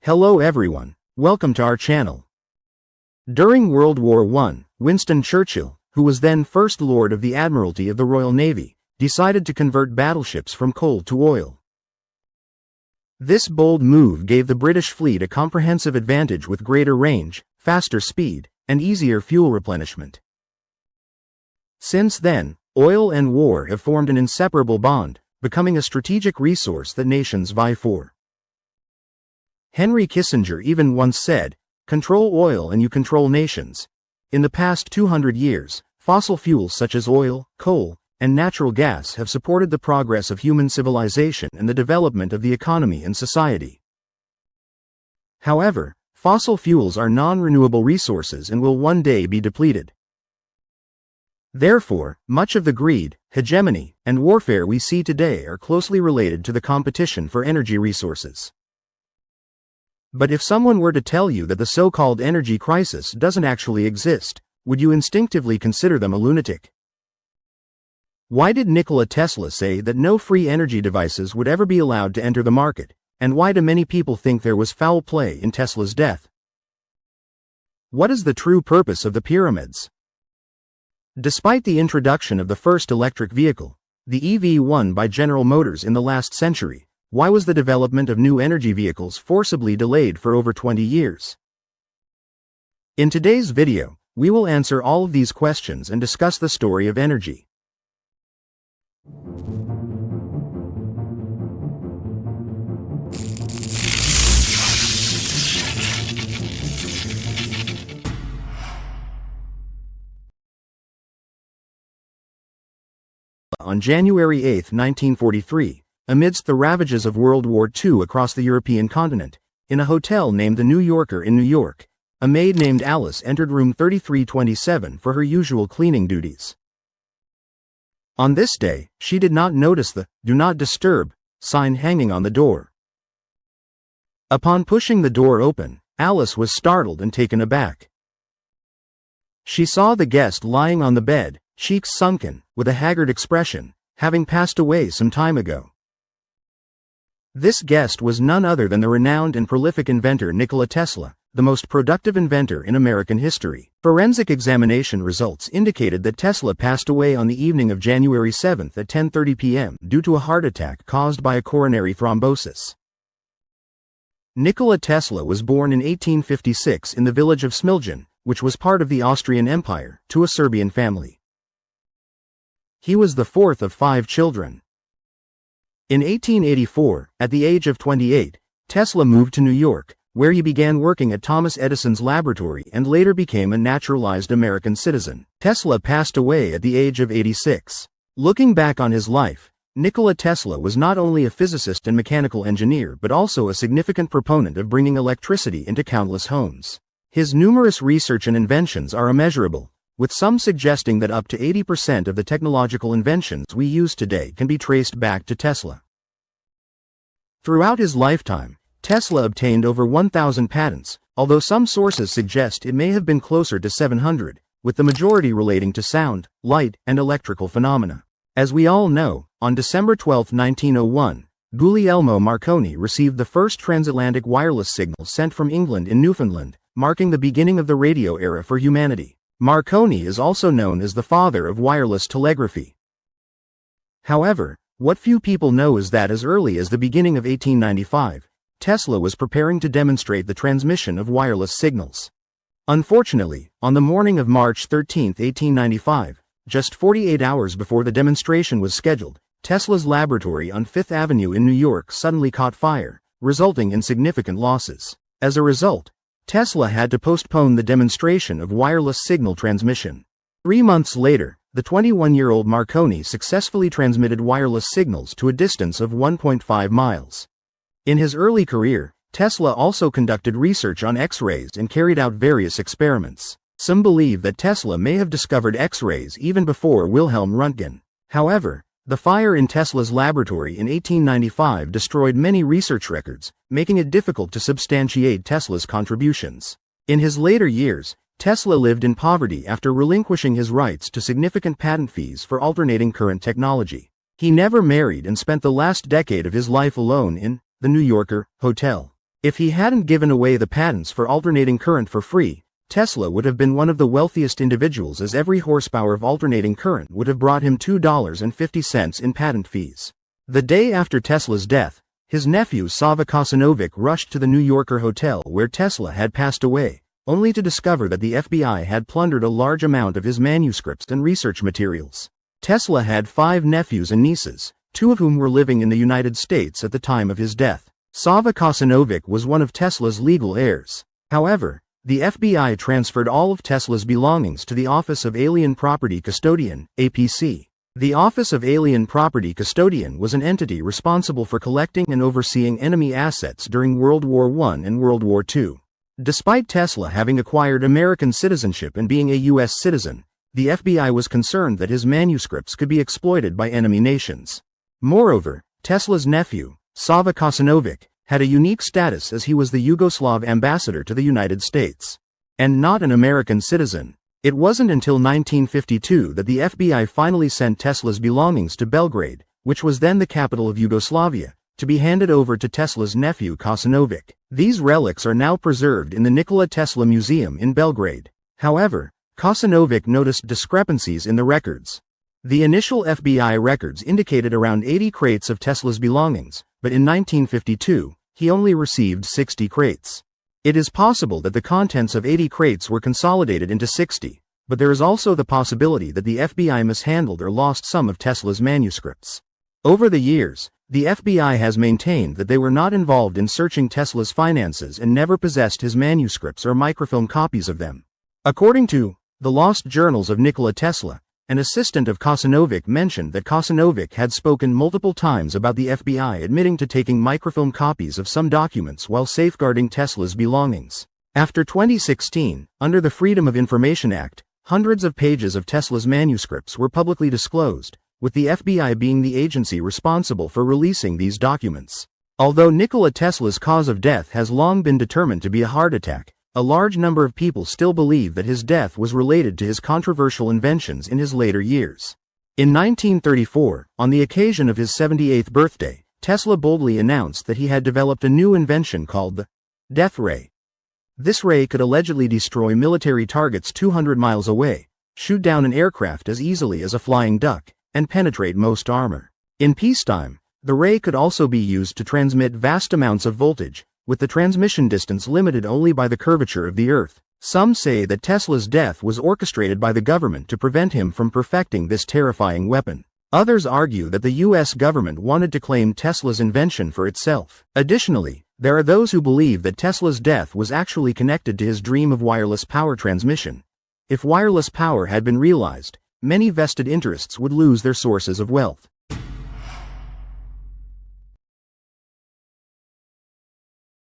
Hello everyone, welcome to our channel. During World War I, Winston Churchill, who was then First Lord of the Admiralty of the Royal Navy, decided to convert battleships from coal to oil. This bold move gave the British fleet a comprehensive advantage with greater range, faster speed, and easier fuel replenishment. Since then, oil and war have formed an inseparable bond, becoming a strategic resource that nations vie for. Henry Kissinger even once said, "Control oil and you control nations." In the past 200 years, fossil fuels such as oil, coal, and natural gas have supported the progress of human civilization and the development of the economy and society. However, fossil fuels are non-renewable resources and will one day be depleted. Therefore, much of the greed, hegemony, and warfare we see today are closely related to the competition for energy resources. But if someone were to tell you that the so-called energy crisis doesn't actually exist, would you instinctively consider them a lunatic? Why did Nikola Tesla say that no free energy devices would ever be allowed to enter the market, and why do many people think there was foul play in Tesla's death? What is the true purpose of the pyramids? Despite the introduction of the first electric vehicle, the EV by General Motors in the last century, why was the development of new energy vehicles forcibly delayed for over 20 years? In today's video, we will answer all of these questions and discuss the story of energy. On January 8, 1943, amidst the ravages of World War II across the European continent, in a hotel named the New Yorker in New York, a maid named Alice entered room 3327 for her usual cleaning duties. On this day, she did not notice the "Do Not Disturb" sign hanging on the door. Upon pushing the door open, Alice was startled and taken aback. She saw the guest lying on the bed, cheeks sunken, with a haggard expression, having passed away some time ago. This guest was none other than the renowned and prolific inventor Nikola Tesla, the most productive inventor in American history. Forensic examination results indicated that Tesla passed away on the evening of January 7 at 10:30 p.m. due to a heart attack caused by a coronary thrombosis. Nikola Tesla was born in 1856 in the village of Smiljan, which was part of the Austrian Empire, to a Serbian family. He was the fourth of 5 children. In 1884, at the age of 28, Tesla moved to New York, where he began working at Thomas Edison's laboratory and later became a naturalized American citizen. Tesla passed away at the age of 86. Looking back on his life, Nikola Tesla was not only a physicist and mechanical engineer but also a significant proponent of bringing electricity into countless homes. His numerous research and inventions are immeasurable, with some suggesting that up to 80% of the technological inventions we use today can be traced back to Tesla. Throughout his lifetime, Tesla obtained over 1,000 patents, although some sources suggest it may have been closer to 700, with the majority relating to sound, light, and electrical phenomena. As we all know, on December 12, 1901, Guglielmo Marconi received the first transatlantic wireless signal sent from England in Newfoundland, marking the beginning of the radio era for humanity. Marconi is also known as the father of wireless telegraphy. However, what few people know is that as early as the beginning of 1895, Tesla was preparing to demonstrate the transmission of wireless signals. Unfortunately, on the morning of March 13, 1895, just 48 hours before the demonstration was scheduled, Tesla's laboratory on Fifth Avenue in New York suddenly caught fire, resulting in significant losses. As a result, Tesla had to postpone the demonstration of wireless signal transmission. 3 months later, the 21-year-old Marconi successfully transmitted wireless signals to a distance of 1.5 miles. In his early career, Tesla also conducted research on X-rays and carried out various experiments. Some believe that Tesla may have discovered X-rays even before Wilhelm Röntgen. However, the fire in Tesla's laboratory in 1895 destroyed many research records, making it difficult to substantiate Tesla's contributions. In his later years, Tesla lived in poverty after relinquishing his rights to significant patent fees for alternating current technology. He never married and spent the last decade of his life alone in the New Yorker hotel. If he hadn't given away the patents for alternating current for free, Tesla would have been one of the wealthiest individuals, as every horsepower of alternating current would have brought him $2.50 in patent fees. The day after Tesla's death, his nephew Sava Kosanovic rushed to the New Yorker hotel where Tesla had passed away, only to discover that the FBI had plundered a large amount of his manuscripts and research materials. Tesla had 5 nephews and nieces, 2 of whom were living in the United States at the time of his death. Sava Kosanovic was one of Tesla's legal heirs. However, the FBI transferred all of Tesla's belongings to the Office of Alien Property Custodian, APC. The Office of Alien Property Custodian was an entity responsible for collecting and overseeing enemy assets during World War I and World War II. Despite Tesla having acquired American citizenship and being a U.S. citizen, the FBI was concerned that his manuscripts could be exploited by enemy nations. Moreover, Tesla's nephew, Sava Kosanovic, had a unique status as he was the Yugoslav ambassador to the United States. And not an American citizen. It wasn't until 1952 that the FBI finally sent Tesla's belongings to Belgrade, which was then the capital of Yugoslavia, to be handed over to Tesla's nephew Kosanovic. These relics are now preserved in the Nikola Tesla Museum in Belgrade. However, Kosanovic noticed discrepancies in the records. The initial FBI records indicated around 80 crates of Tesla's belongings, but in 1952, he only received 60 crates. It is possible that the contents of 80 crates were consolidated into 60, but there is also the possibility that the FBI mishandled or lost some of Tesla's manuscripts. Over the years, the FBI has maintained that they were not involved in searching Tesla's finances and never possessed his manuscripts or microfilm copies of them. According to The Lost Journals of Nikola Tesla, an assistant of Kosanovic mentioned that Kosanovic had spoken multiple times about the FBI admitting to taking microfilm copies of some documents while safeguarding Tesla's belongings. After 2016, under the Freedom of Information Act, hundreds of pages of Tesla's manuscripts were publicly disclosed, with the FBI being the agency responsible for releasing these documents. Although Nikola Tesla's cause of death has long been determined to be a heart attack, a large number of people still believe that his death was related to his controversial inventions in his later years. In 1934, on the occasion of his 78th birthday, Tesla boldly announced that he had developed a new invention called the death ray. This ray could allegedly destroy military targets 200 miles away, shoot down an aircraft as easily as a flying duck, and penetrate most armor. In peacetime, the ray could also be used to transmit vast amounts of voltage, with the transmission distance limited only by the curvature of the Earth. Some say that Tesla's death was orchestrated by the government to prevent him from perfecting this terrifying weapon. Others argue that the U.S. government wanted to claim Tesla's invention for itself. Additionally, there are those who believe that Tesla's death was actually connected to his dream of wireless power transmission. If wireless power had been realized, many vested interests would lose their sources of wealth.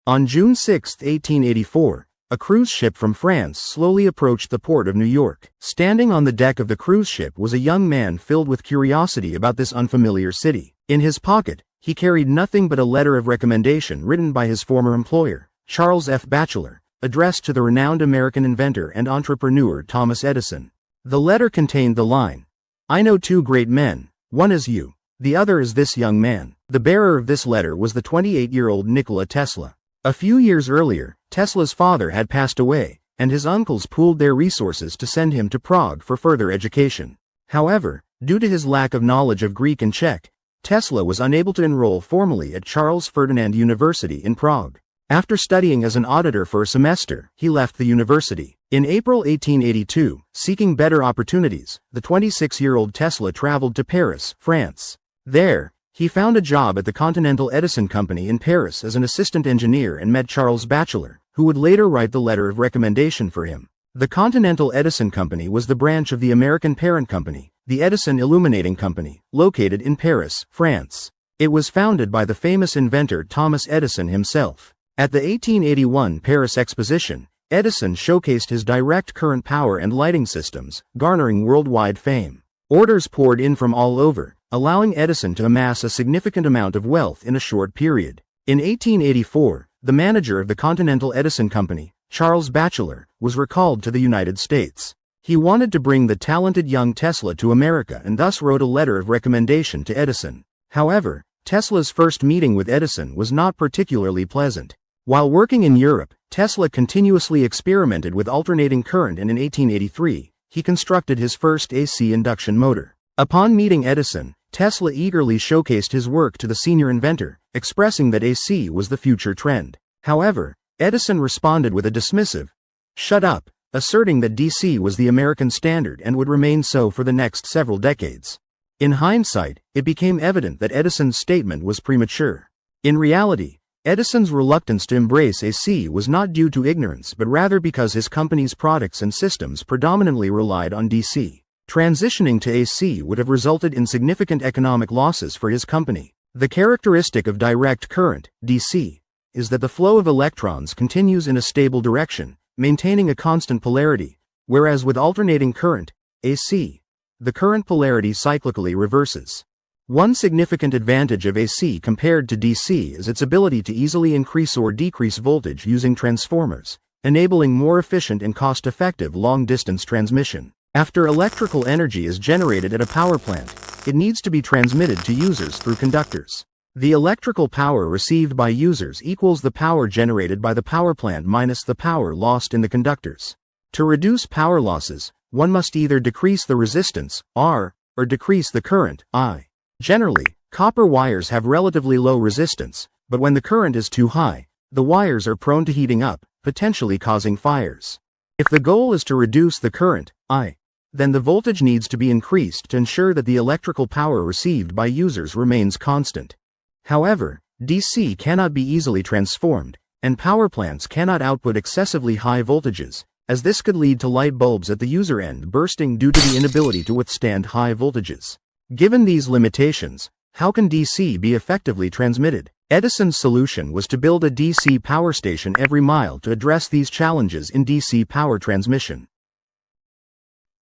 On June 6, 1884, a cruise ship from France slowly approached the port of New York. Standing on the deck of the cruise ship was a young man filled with curiosity about this unfamiliar city. In his pocket, he carried nothing but a letter of recommendation written by his former employer, Charles F. Batchelor, addressed to the renowned American inventor and entrepreneur Thomas Edison. The letter contained the line, "I know 2 great men, one is you, the other is this young man." The bearer of this letter was the 28-year-old Nikola Tesla. A few years earlier, Tesla's father had passed away, and his uncles pooled their resources to send him to Prague for further education. However, due to his lack of knowledge of Greek and Czech, Tesla was unable to enroll formally at Charles Ferdinand University in Prague. After studying as an auditor for a semester, he left the university. In April 1882, seeking better opportunities, the 26-year-old Tesla traveled to Paris, France. There, he found a job at the Continental Edison Company in Paris as an assistant engineer and met Charles Batchelor, who would later write the letter of recommendation for him. The Continental Edison Company was the branch of the American parent company, the Edison Illuminating Company, located in Paris, France. It was founded by the famous inventor Thomas Edison himself. At the 1881 Paris Exposition, Edison showcased his direct current power and lighting systems, garnering worldwide fame. Orders poured in from all over, allowing Edison to amass a significant amount of wealth in a short period. In 1884, the manager of the Continental Edison Company, Charles Batchelor, was recalled to the United States. He wanted to bring the talented young Tesla to America and thus wrote a letter of recommendation to Edison. However, Tesla's first meeting with Edison was not particularly pleasant. While working in Europe, Tesla continuously experimented with alternating current, and in 1883, he constructed his first AC induction motor. Upon meeting Edison, Tesla eagerly showcased his work to the senior inventor, expressing that AC was the future trend. However, Edison responded with a dismissive, "Shut up," asserting that DC was the American standard and would remain so for the next several decades. In hindsight, it became evident that Edison's statement was premature. In reality, Edison's reluctance to embrace AC was not due to ignorance but rather because his company's products and systems predominantly relied on DC. Transitioning to AC would have resulted in significant economic losses for his company. The characteristic of direct current, DC, is that the flow of electrons continues in a stable direction, maintaining a constant polarity, whereas with alternating current, AC, the current polarity cyclically reverses. One significant advantage of AC compared to DC is its ability to easily increase or decrease voltage using transformers, enabling more efficient and cost-effective long-distance transmission. After electrical energy is generated at a power plant, it needs to be transmitted to users through conductors. The electrical power received by users equals the power generated by the power plant minus the power lost in the conductors. To reduce power losses, one must either decrease the resistance, R, or decrease the current, I. Generally, copper wires have relatively low resistance, but when the current is too high, the wires are prone to heating up, potentially causing fires. If the goal is to reduce the current, I, then the voltage needs to be increased to ensure that the electrical power received by users remains constant. However, DC cannot be easily transformed, and power plants cannot output excessively high voltages, as this could lead to light bulbs at the user end bursting due to the inability to withstand high voltages. Given these limitations, how can DC be effectively transmitted? Edison's solution was to build a DC power station every mile to address these challenges in DC power transmission.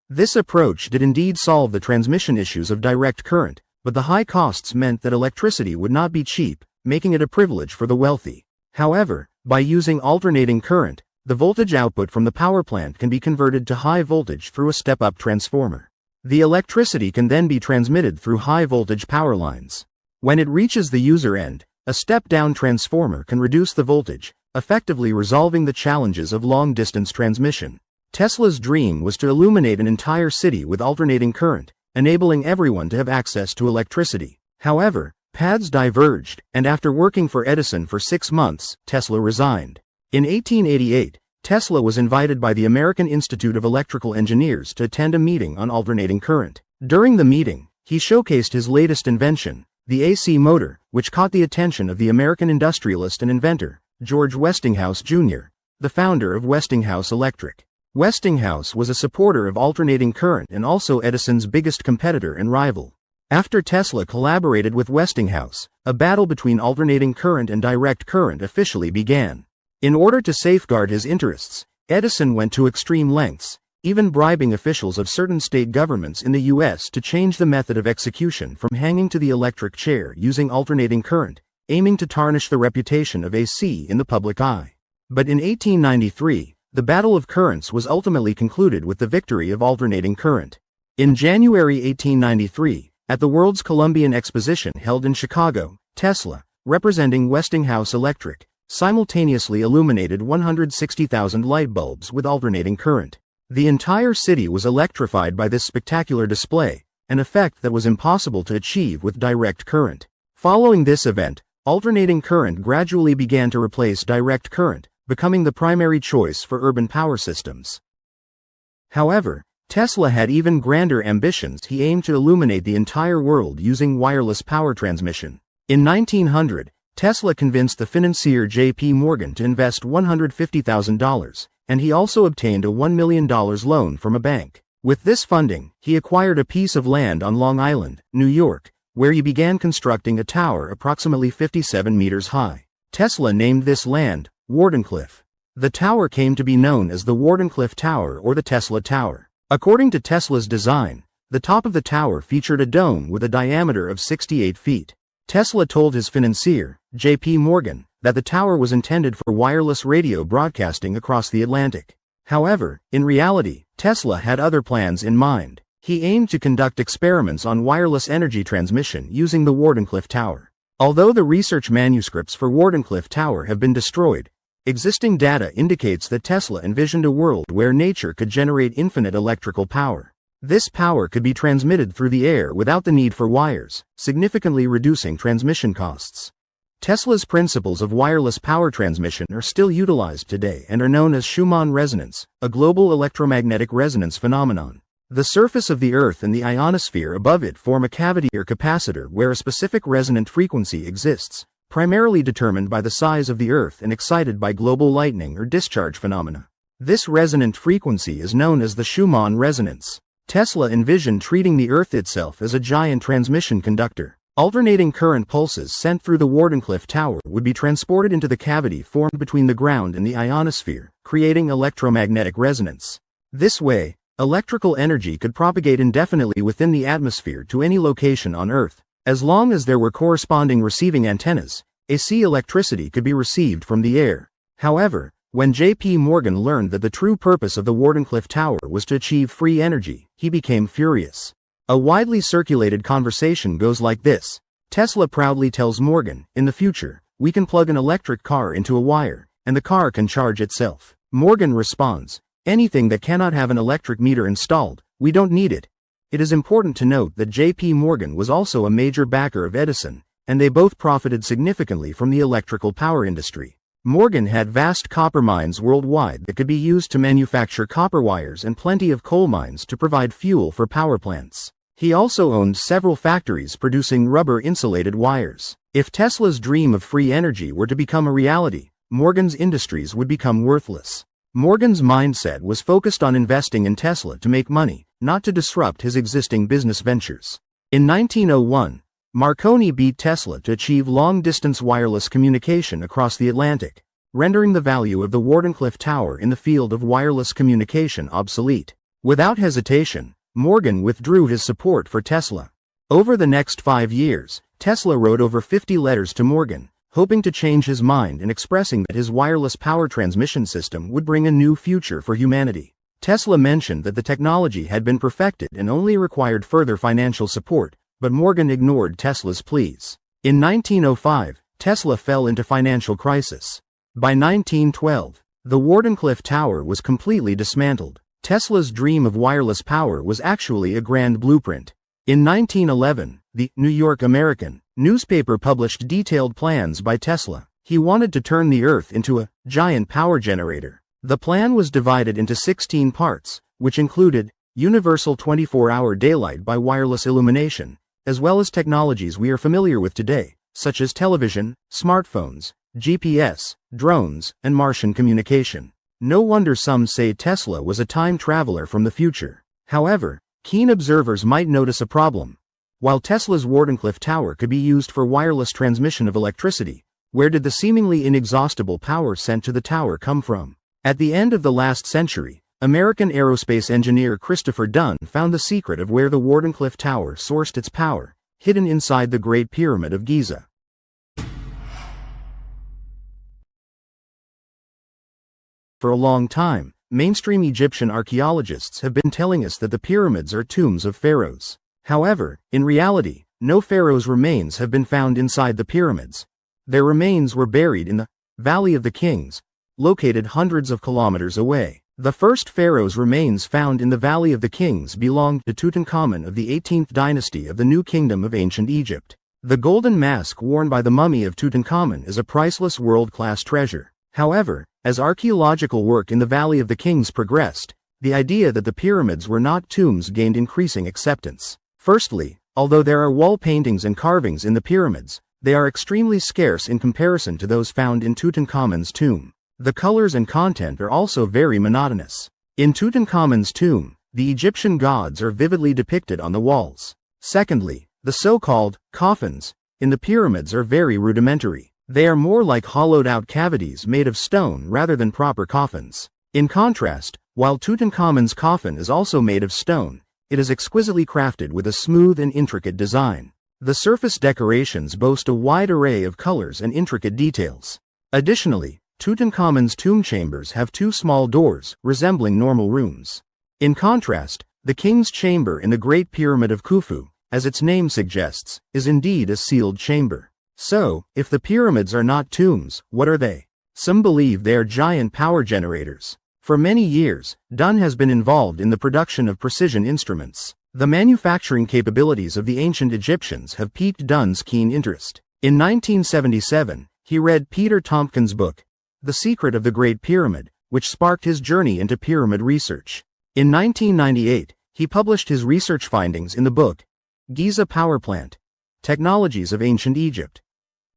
This approach did indeed solve the transmission issues of direct current, but the high costs meant that electricity would not be cheap, making it a privilege for the wealthy. However, by using alternating current, the voltage output from the power plant can be converted to high voltage through a step-up transformer. The electricity can then be transmitted through high-voltage power lines. When it reaches the user end, a step-down transformer can reduce the voltage, effectively resolving the challenges of long-distance transmission. Tesla's dream was to illuminate an entire city with alternating current, enabling everyone to have access to electricity. However, paths diverged, and after working for Edison for 6 months, Tesla resigned. In 1888, Tesla was invited by the American Institute of Electrical Engineers to attend a meeting on alternating current. During the meeting, he showcased his latest invention, the AC motor, which caught the attention of the American industrialist and inventor, George Westinghouse Jr., the founder of Westinghouse Electric. Westinghouse was a supporter of alternating current and also Edison's biggest competitor and rival. After Tesla collaborated with Westinghouse, a battle between alternating current and direct current officially began. In order to safeguard his interests, Edison went to extreme lengths, even bribing officials of certain state governments in the U.S. to change the method of execution from hanging to the electric chair using alternating current, aiming to tarnish the reputation of AC in the public eye. But in 1893, the battle of currents was ultimately concluded with the victory of alternating current. In January 1893, at the World's Columbian Exposition held in Chicago, Tesla, representing Westinghouse Electric, simultaneously illuminated 160,000 light bulbs with alternating current. The entire city was electrified by this spectacular display, an effect that was impossible to achieve with direct current. Following this event, alternating current gradually began to replace direct current, becoming the primary choice for urban power systems. However, Tesla had even grander ambitions. He aimed to illuminate the entire world using wireless power transmission. In 1900, Tesla convinced the financier J.P. Morgan to invest $150,000, and he also obtained a $1 million loan from a bank. With this funding, he acquired a piece of land on Long Island, New York, where he began constructing a tower approximately 57 meters high. Tesla named this land Wardenclyffe. The tower came to be known as the Wardenclyffe Tower or the Tesla Tower. According to Tesla's design, the top of the tower featured a dome with a diameter of 68 feet. Tesla told his financier, J.P. Morgan, that the tower was intended for wireless radio broadcasting across the Atlantic. However, in reality, Tesla had other plans in mind. He aimed to conduct experiments on wireless energy transmission using the Wardenclyffe Tower. Although the research manuscripts for Wardenclyffe Tower have been destroyed, existing data indicates that Tesla envisioned a world where nature could generate infinite electrical power. This power could be transmitted through the air without the need for wires, significantly reducing transmission costs. Tesla's principles of wireless power transmission are still utilized today and are known as Schumann resonance, a global electromagnetic resonance phenomenon. The surface of the Earth and the ionosphere above it form a cavity or capacitor where a specific resonant frequency exists, primarily determined by the size of the Earth and excited by global lightning or discharge phenomena. This resonant frequency is known as the Schumann resonance. Tesla envisioned treating the Earth itself as a giant transmission conductor. Alternating current pulses sent through the Wardenclyffe Tower would be transported into the cavity formed between the ground and the ionosphere, creating electromagnetic resonance. This way, electrical energy could propagate indefinitely within the atmosphere to any location on Earth. As long as there were corresponding receiving antennas, AC electricity could be received from the air. However, when J.P. Morgan learned that the true purpose of the Wardenclyffe Tower was to achieve free energy, he became furious. A widely circulated conversation goes like this. Tesla proudly tells Morgan, in the future, we can plug an electric car into a wire, and the car can charge itself. Morgan responds, anything that cannot have an electric meter installed, we don't need it. It is important to note that J.P. Morgan was also a major backer of Edison, and they both profited significantly from the electrical power industry. Morgan had vast copper mines worldwide that could be used to manufacture copper wires and plenty of coal mines to provide fuel for power plants. He also owned several factories producing rubber-insulated wires. If Tesla's dream of free energy were to become a reality, Morgan's industries would become worthless. Morgan's mindset was focused on investing in Tesla to make money, not to disrupt his existing business ventures. In 1901, Marconi beat Tesla to achieve long-distance wireless communication across the Atlantic, rendering the value of the Wardenclyffe Tower in the field of wireless communication obsolete. Without hesitation, Morgan withdrew his support for Tesla. Over the next 5 years, Tesla wrote over 50 letters to Morgan, hoping to change his mind and expressing that his wireless power transmission system would bring a new future for humanity. Tesla mentioned that the technology had been perfected and only required further financial support, but Morgan ignored Tesla's pleas. In 1905, Tesla fell into financial crisis. By 1912, the Wardenclyffe Tower was completely dismantled. Tesla's dream of wireless power was actually a grand blueprint. In 1911, the New York American newspaper published detailed plans by Tesla. He wanted to turn the Earth into a giant power generator. The plan was divided into 16 parts, which included universal 24-hour daylight by wireless illumination, as well as technologies we are familiar with today, such as television, smartphones, GPS, drones, and Martian communication. No wonder some say Tesla was a time traveler from the future. However, keen observers might notice a problem. While Tesla's Wardenclyffe Tower could be used for wireless transmission of electricity, where did the seemingly inexhaustible power sent to the tower come from? At the end of the last century, American aerospace engineer Christopher Dunn found the secret of where the Wardenclyffe Tower sourced its power, hidden inside the Great Pyramid of Giza. For a long time, mainstream Egyptian archaeologists have been telling us that the pyramids are tombs of pharaohs. However, in reality, no pharaoh's remains have been found inside the pyramids. Their remains were buried in the Valley of the Kings, located hundreds of kilometers away. The first pharaoh's remains found in the Valley of the Kings belonged to Tutankhamun of the 18th dynasty of the New Kingdom of Ancient Egypt. The golden mask worn by the mummy of Tutankhamun is a priceless world-class treasure. However, as archaeological work in the Valley of the Kings progressed, the idea that the pyramids were not tombs gained increasing acceptance. Firstly, although there are wall paintings and carvings in the pyramids, they are extremely scarce in comparison to those found in Tutankhamun's tomb. The colors and content are also very monotonous. In Tutankhamun's tomb, the Egyptian gods are vividly depicted on the walls. Secondly, the so-called coffins in the pyramids are very rudimentary. They are more like hollowed-out cavities made of stone rather than proper coffins. In contrast, while Tutankhamun's coffin is also made of stone, it is exquisitely crafted with a smooth and intricate design. The surface decorations boast a wide array of colors and intricate details. Additionally, Tutankhamun's tomb chambers have two small doors, resembling normal rooms. In contrast, the king's chamber in the Great Pyramid of Khufu, as its name suggests, is indeed a sealed chamber. So, if the pyramids are not tombs, what are they? Some believe they are giant power generators. For many years, Dunn has been involved in the production of precision instruments. The manufacturing capabilities of the ancient Egyptians have piqued Dunn's keen interest. In 1977, he read Peter Tompkins' book, The Secret of the Great Pyramid, which sparked his journey into pyramid research. In 1998, he published his research findings in the book, Giza Power Plant, Technologies of Ancient Egypt.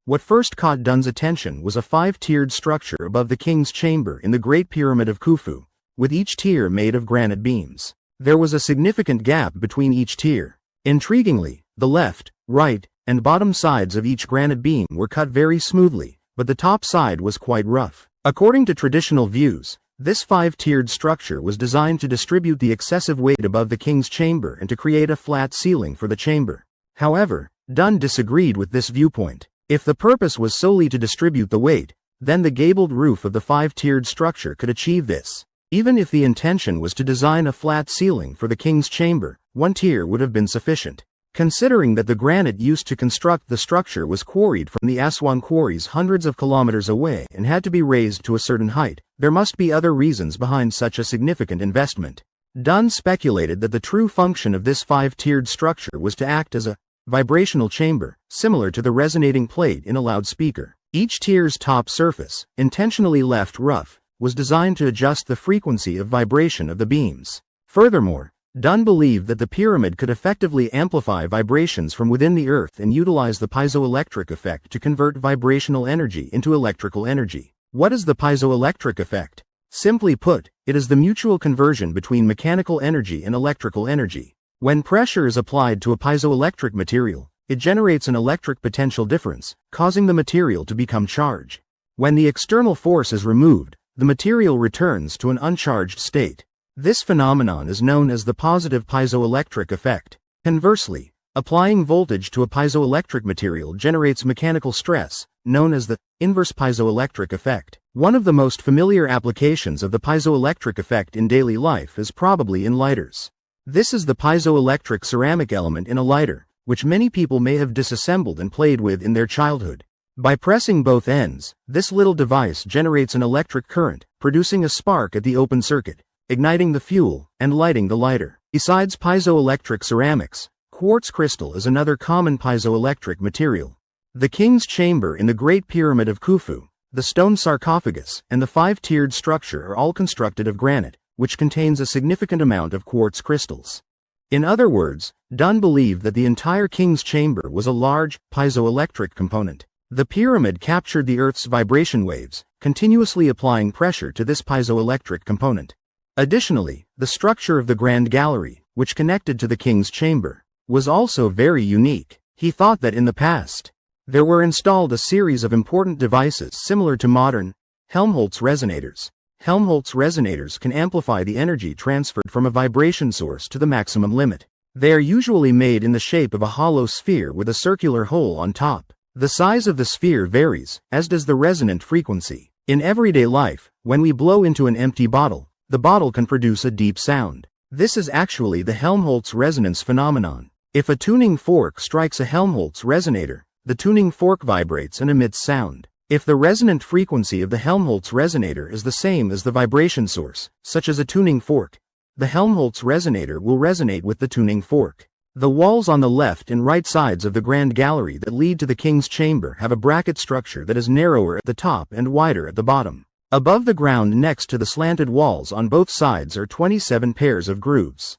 What first caught Dunn's attention was a 5-tiered structure above the king's chamber in the Great Pyramid of Khufu, with each tier made of granite beams. There was a significant gap between each tier. Intriguingly, the left, right, and bottom sides of each granite beam were cut very smoothly, but the top side was quite rough. According to traditional views, this 5-tiered structure was designed to distribute the excessive weight above the king's chamber and to create a flat ceiling for the chamber. However, Dunn disagreed with this viewpoint. If the purpose was solely to distribute the weight, then the gabled roof of the 5-tiered structure could achieve this. Even if the intention was to design a flat ceiling for the king's chamber, one tier would have been sufficient. Considering that the granite used to construct the structure was quarried from the Aswan quarries hundreds of kilometers away and had to be raised to a certain height, there must be other reasons behind such a significant investment. Dunn speculated that the true function of this 5-tiered structure was to act as a vibrational chamber, similar to the resonating plate in a loudspeaker. Each tier's top surface, intentionally left rough, was designed to adjust the frequency of vibration of the beams. Furthermore, Dunn believed that the pyramid could effectively amplify vibrations from within the earth and utilize the piezoelectric effect to convert vibrational energy into electrical energy. What is the piezoelectric effect? Simply put, it is the mutual conversion between mechanical energy and electrical energy. When pressure is applied to a piezoelectric material, it generates an electric potential difference, causing the material to become charged. When the external force is removed, the material returns to an uncharged state. This phenomenon is known as the positive piezoelectric effect. Conversely, applying voltage to a piezoelectric material generates mechanical stress, known as the inverse piezoelectric effect. One of the most familiar applications of the piezoelectric effect in daily life is probably in lighters. This is the piezoelectric ceramic element in a lighter, which many people may have disassembled and played with in their childhood. By pressing both ends, this little device generates an electric current, producing a spark at the open circuit, igniting the fuel, and lighting the lighter. Besides piezoelectric ceramics, quartz crystal is another common piezoelectric material. The king's chamber in the Great Pyramid of Khufu, the stone sarcophagus, and the 5-tiered structure are all constructed of granite, which contains a significant amount of quartz crystals. In other words, Dunn believed that the entire king's chamber was a large, piezoelectric component. The pyramid captured the Earth's vibration waves, continuously applying pressure to this piezoelectric component. Additionally, the structure of the Grand Gallery, which connected to the king's chamber, was also very unique. He thought that in the past, there were installed a series of important devices similar to modern Helmholtz resonators. Helmholtz resonators can amplify the energy transferred from a vibration source to the maximum limit. They are usually made in the shape of a hollow sphere with a circular hole on top. The size of the sphere varies, as does the resonant frequency. In everyday life, when we blow into an empty bottle, the bottle can produce a deep sound. This is actually the Helmholtz resonance phenomenon. If a tuning fork strikes a Helmholtz resonator, the tuning fork vibrates and emits sound. If the resonant frequency of the Helmholtz resonator is the same as the vibration source, such as a tuning fork, the Helmholtz resonator will resonate with the tuning fork. The walls on the left and right sides of the Grand Gallery that lead to the king's chamber have a bracket structure that is narrower at the top and wider at the bottom. Above the ground next to the slanted walls on both sides are 27 pairs of grooves.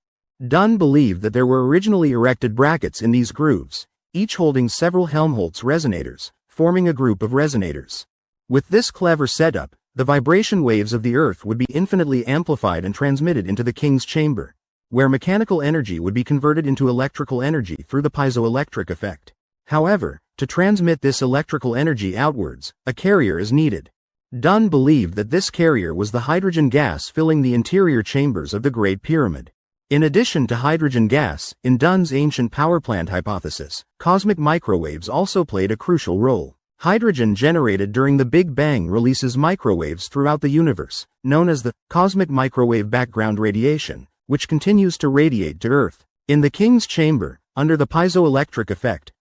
Dunn believed that there were originally erected brackets in these grooves, each holding several Helmholtz resonators, forming a group of resonators. With this clever setup, the vibration waves of the Earth would be infinitely amplified and transmitted into the king's chamber, where mechanical energy would be converted into electrical energy through the piezoelectric effect. However, to transmit this electrical energy outwards, a carrier is needed. Dunn believed that this carrier was the hydrogen gas filling the interior chambers of the Great Pyramid. In addition to hydrogen gas, in Dunn's ancient power plant hypothesis, cosmic microwaves also played a crucial role. Hydrogen generated during the Big Bang releases microwaves throughout the universe, known as the cosmic microwave background radiation, which continues to radiate to Earth. In the king's chamber, under the piezoelectric effect,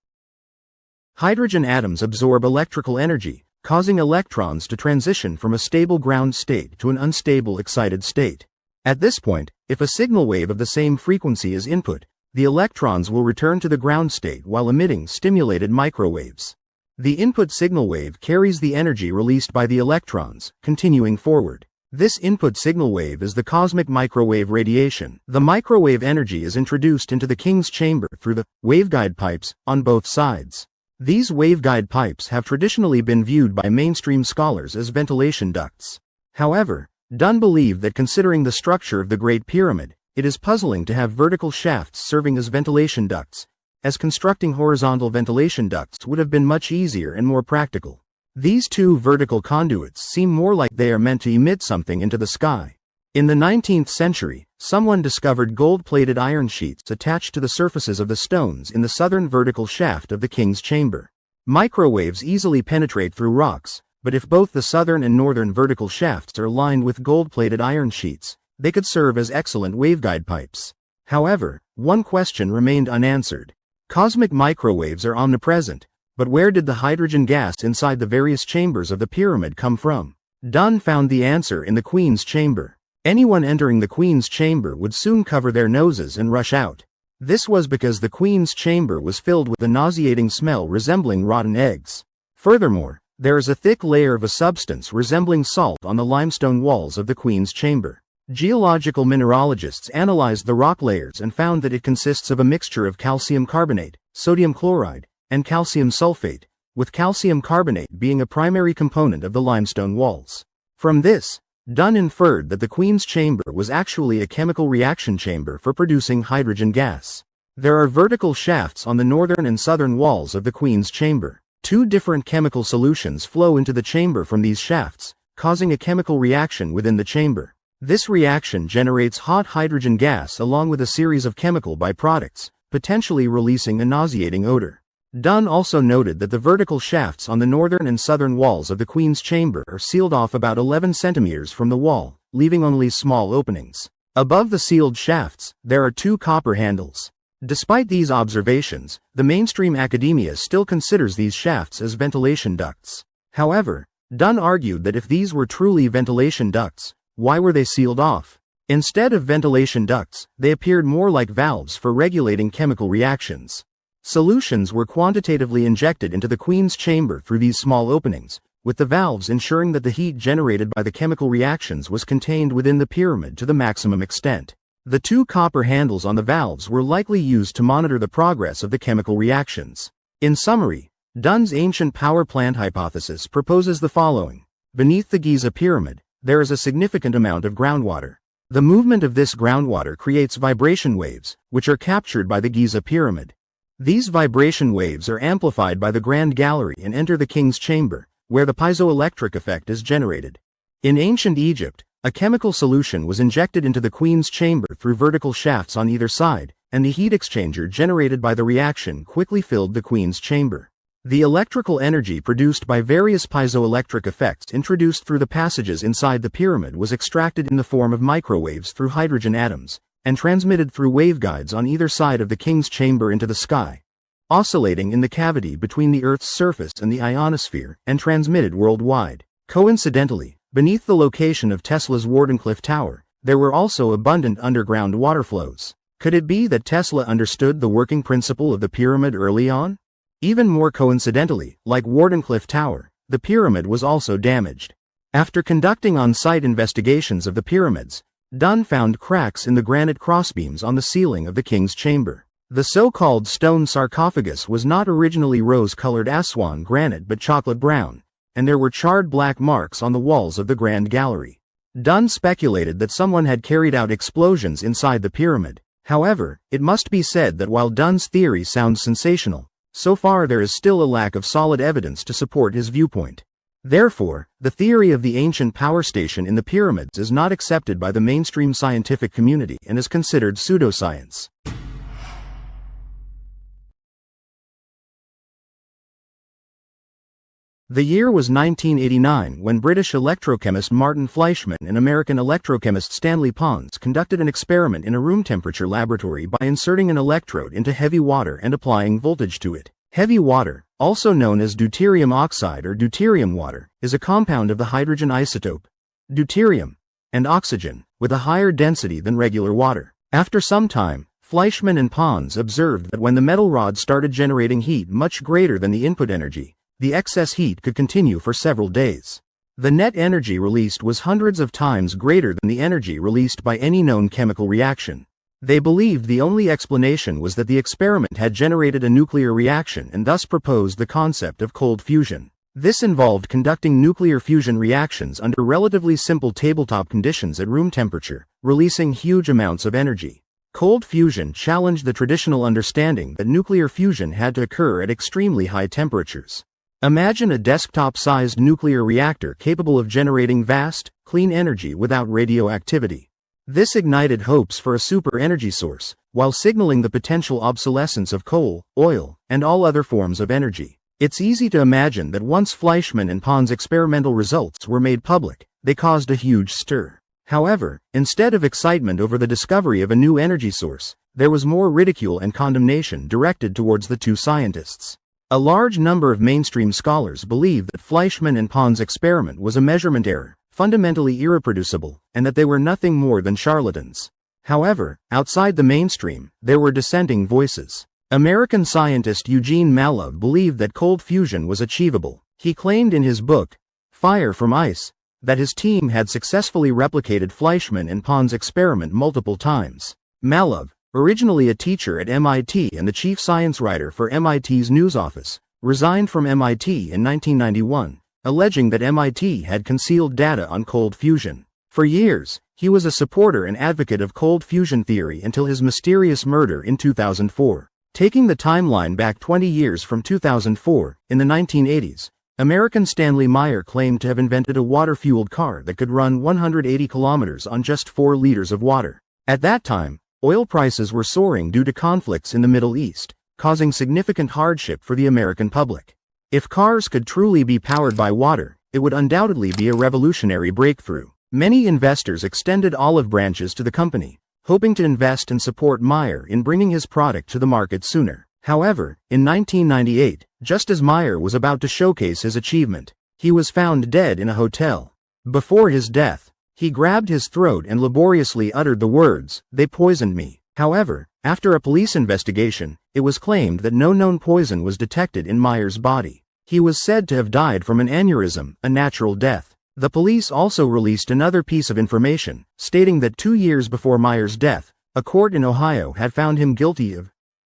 Hydrogen atoms absorb electrical energy, causing electrons to transition from a stable ground state to an unstable excited state. At this point, if a signal wave of the same frequency is input, the electrons will return to the ground state while emitting stimulated microwaves. The input signal wave carries the energy released by the electrons, continuing forward. This input signal wave is the cosmic microwave radiation. The microwave energy is introduced into the King's chamber through the waveguide pipes on both sides. These waveguide pipes have traditionally been viewed by mainstream scholars as ventilation ducts. However, Dunn believed that considering the structure of the Great Pyramid, it is puzzling to have vertical shafts serving as ventilation ducts, as constructing horizontal ventilation ducts would have been much easier and more practical. These two vertical conduits seem more like they are meant to emit something into the sky. In the 19th century, someone discovered gold-plated iron sheets attached to the surfaces of the stones in the southern vertical shaft of the King's chamber. Microwaves easily penetrate through rocks, but if both the southern and northern vertical shafts are lined with gold-plated iron sheets, they could serve as excellent waveguide pipes. However, one question remained unanswered. Cosmic microwaves are omnipresent, but where did the hydrogen gas inside the various chambers of the pyramid come from? Dunn found the answer in the Queen's chamber. Anyone entering the Queen's chamber would soon cover their noses and rush out. This was because the Queen's chamber was filled with a nauseating smell resembling rotten eggs. Furthermore, there is a thick layer of a substance resembling salt on the limestone walls of the Queen's chamber. Geological mineralogists analyzed the rock layers and found that it consists of a mixture of calcium carbonate, sodium chloride, and calcium sulfate, with calcium carbonate being a primary component of the limestone walls. From this, Dunn inferred that the Queen's chamber was actually a chemical reaction chamber for producing hydrogen gas. There are vertical shafts on the northern and southern walls of the Queen's chamber. Two different chemical solutions flow into the chamber from these shafts, causing a chemical reaction within the chamber. This reaction generates hot hydrogen gas along with a series of chemical byproducts, potentially releasing a nauseating odor. Dunn also noted that the vertical shafts on the northern and southern walls of the Queen's chamber are sealed off about 11 centimeters from the wall, leaving only small openings. Above the sealed shafts, there are two copper handles. Despite these observations, the mainstream academia still considers these shafts as ventilation ducts. However, Dunn argued that if these were truly ventilation ducts, why were they sealed off? Instead of ventilation ducts, they appeared more like valves for regulating chemical reactions. Solutions were quantitatively injected into the Queen's chamber through these small openings, with the valves ensuring that the heat generated by the chemical reactions was contained within the pyramid to the maximum extent. The two copper handles on the valves were likely used to monitor the progress of the chemical reactions. In summary, Dunn's ancient power plant hypothesis proposes the following. Beneath the Giza pyramid, there is a significant amount of groundwater. The movement of this groundwater creates vibration waves, which are captured by the Giza pyramid. These vibration waves are amplified by the Grand Gallery and enter the King's chamber, where the piezoelectric effect is generated. In ancient Egypt, a chemical solution was injected into the Queen's chamber through vertical shafts on either side, and the heat exchanger generated by the reaction quickly filled the Queen's chamber. The electrical energy produced by various piezoelectric effects introduced through the passages inside the pyramid was extracted in the form of microwaves through hydrogen atoms, and transmitted through waveguides on either side of the King's chamber into the sky, oscillating in the cavity between the Earth's surface and the ionosphere, and transmitted worldwide. Coincidentally, beneath the location of Tesla's Wardenclyffe Tower, there were also abundant underground water flows. Could it be that Tesla understood the working principle of the pyramid early on? Even more coincidentally, like Wardenclyffe Tower, the pyramid was also damaged. After conducting on-site investigations of the pyramids, Dunn found cracks in the granite crossbeams on the ceiling of the King's chamber. The so-called stone sarcophagus was not originally rose-colored Aswan granite but chocolate brown, and there were charred black marks on the walls of the Grand Gallery. Dunn speculated that someone had carried out explosions inside the pyramid. However, it must be said that while Dunn's theory sounds sensational, so far there is still a lack of solid evidence to support his viewpoint. Therefore, the theory of the ancient power station in the pyramids is not accepted by the mainstream scientific community and is considered pseudoscience. The year was 1989 when British electrochemist Martin Fleischmann and American electrochemist Stanley Pons conducted an experiment in a room temperature laboratory by inserting an electrode into heavy water and applying voltage to it. Heavy water, also known as deuterium oxide or deuterium water, is a compound of the hydrogen isotope, deuterium, and oxygen, with a higher density than regular water. After some time, Fleischmann and Pons observed that when the metal rod started generating heat much greater than the input energy, the excess heat could continue for several days. The net energy released was hundreds of times greater than the energy released by any known chemical reaction. They believed the only explanation was that the experiment had generated a nuclear reaction and thus proposed the concept of cold fusion. This involved conducting nuclear fusion reactions under relatively simple tabletop conditions at room temperature, releasing huge amounts of energy. Cold fusion challenged the traditional understanding that nuclear fusion had to occur at extremely high temperatures. Imagine a desktop-sized nuclear reactor capable of generating vast, clean energy without radioactivity. This ignited hopes for a super energy source, while signaling the potential obsolescence of coal, oil, and all other forms of energy. It's easy to imagine that once Fleischmann and Pons' experimental results were made public, they caused a huge stir. However, instead of excitement over the discovery of a new energy source, there was more ridicule and condemnation directed towards the two scientists. A large number of mainstream scholars believe that Fleischmann and Pons' experiment was a measurement error, fundamentally irreproducible, and that they were nothing more than charlatans. However, outside the mainstream, there were dissenting voices. American scientist Eugene Malov believed that cold fusion was achievable. He claimed in his book, Fire from Ice, that his team had successfully replicated Fleischmann and Pons' experiment multiple times. Malov, originally a teacher at MIT and the chief science writer for MIT's news office, resigned from MIT in 1991. Alleging that MIT had concealed data on cold fusion. For years, he was a supporter and advocate of cold fusion theory until his mysterious murder in 2004. Taking the timeline back 20 years from 2004, in the 1980s, American Stanley Meyer claimed to have invented a water-fueled car that could run 180 kilometers on just 4 liters of water. At that time, oil prices were soaring due to conflicts in the Middle East, causing significant hardship for the American public. If cars could truly be powered by water, it would undoubtedly be a revolutionary breakthrough. Many investors extended olive branches to the company, hoping to invest and support Meyer in bringing his product to the market sooner. However, in 1998, just as Meyer was about to showcase his achievement, he was found dead in a hotel. Before his death, he grabbed his throat and laboriously uttered the words, "They poisoned me." However, after a police investigation, it was claimed that no known poison was detected in Meyer's body. He was said to have died from an aneurysm, a natural death. The police also released another piece of information, stating that 2 years before Meyer's death, a court in Ohio had found him guilty of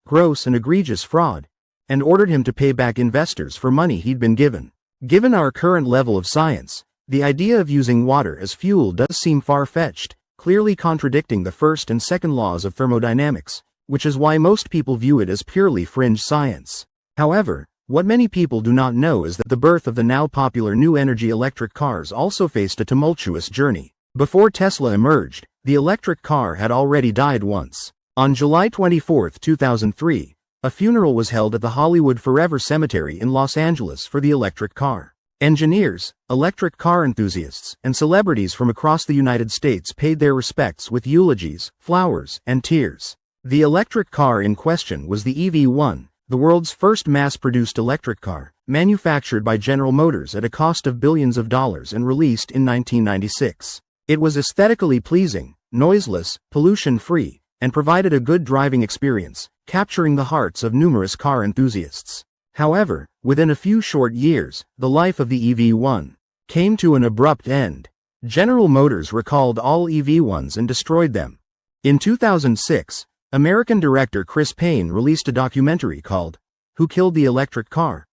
gross and egregious fraud, and ordered him to pay back investors for money he'd been given. Given our current level of science, the idea of using water as fuel does seem far-fetched, clearly contradicting the first and second laws of thermodynamics, which is why most people view it as purely fringe science. However, what many people do not know is that the birth of the now popular new energy electric cars also faced a tumultuous journey. Before Tesla emerged, the electric car had already died once. On July 24, 2003, a funeral was held at the Hollywood Forever Cemetery in Los Angeles for the electric car. Engineers, electric car enthusiasts, and celebrities from across the United States paid their respects with eulogies, flowers, and tears. The electric car in question was the EV1, the world's first mass-produced electric car, manufactured by General Motors at a cost of billions of dollars and released in 1996. It was aesthetically pleasing, noiseless, pollution-free, and provided a good driving experience, capturing the hearts of numerous car enthusiasts. However, within a few short years, the life of the EV1 came to an abrupt end. General Motors recalled all EV1s and destroyed them. In 2006, American director Chris Payne released a documentary called Who Killed the Electric Car?,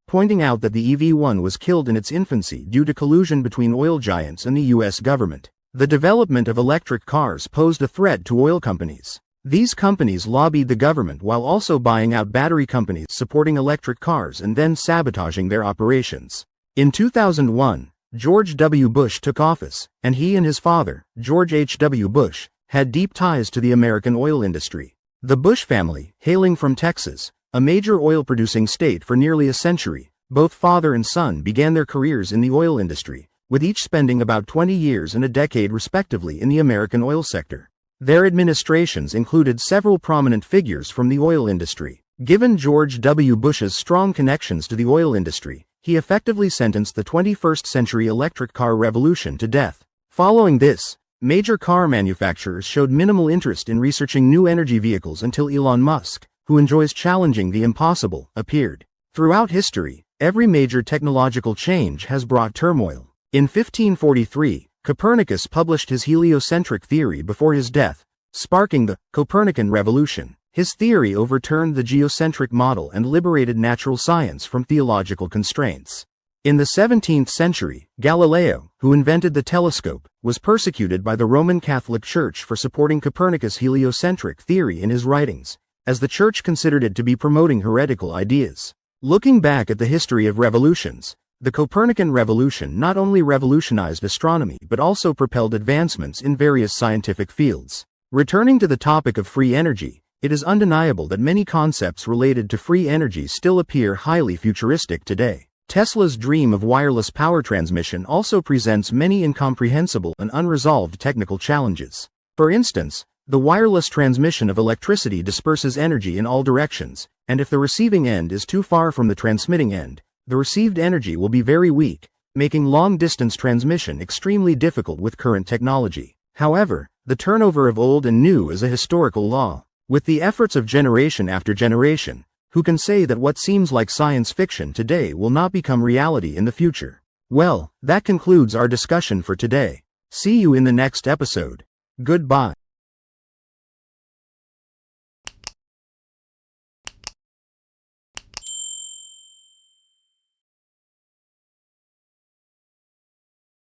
pointing out that the EV1 was killed in its infancy due to collusion between oil giants and the U.S. government. The development of electric cars posed a threat to oil companies. These companies lobbied the government while also buying out battery companies supporting electric cars and then sabotaging their operations. In 2001, George W. Bush took office, and he and his father, George H. W. Bush, had deep ties to the American oil industry. The Bush family, hailing from Texas, a major oil-producing state for nearly a century, both father and son began their careers in the oil industry, with each spending about 20 years and a decade respectively in the American oil sector. Their administrations included several prominent figures from the oil industry. Given George W. Bush's strong connections to the oil industry, he effectively sentenced the 21st century electric car revolution to death. Following this, major car manufacturers showed minimal interest in researching new energy vehicles until Elon Musk, who enjoys challenging the impossible, appeared. Throughout history, every major technological change has brought turmoil. In 1543, Copernicus published his heliocentric theory before his death, sparking the Copernican revolution. His theory overturned the geocentric model and liberated natural science from theological constraints. In the 17th century, Galileo, who invented the telescope, was persecuted by the Roman Catholic Church for supporting Copernicus' heliocentric theory in his writings, as the Church considered it to be promoting heretical ideas. Looking back at the history of revolutions, the Copernican revolution not only revolutionized astronomy but also propelled advancements in various scientific fields. Returning to the topic of free energy, it is undeniable that many concepts related to free energy still appear highly futuristic today. Tesla's dream of wireless power transmission also presents many incomprehensible and unresolved technical challenges. For instance, the wireless transmission of electricity disperses energy in all directions, and if the receiving end is too far from the transmitting end, the received energy will be very weak, making long-distance transmission extremely difficult with current technology. However, the turnover of old and new is a historical law. With the efforts of generation after generation, who can say that what seems like science fiction today will not become reality in the future? Well, that concludes our discussion for today. See you in the next episode. Goodbye.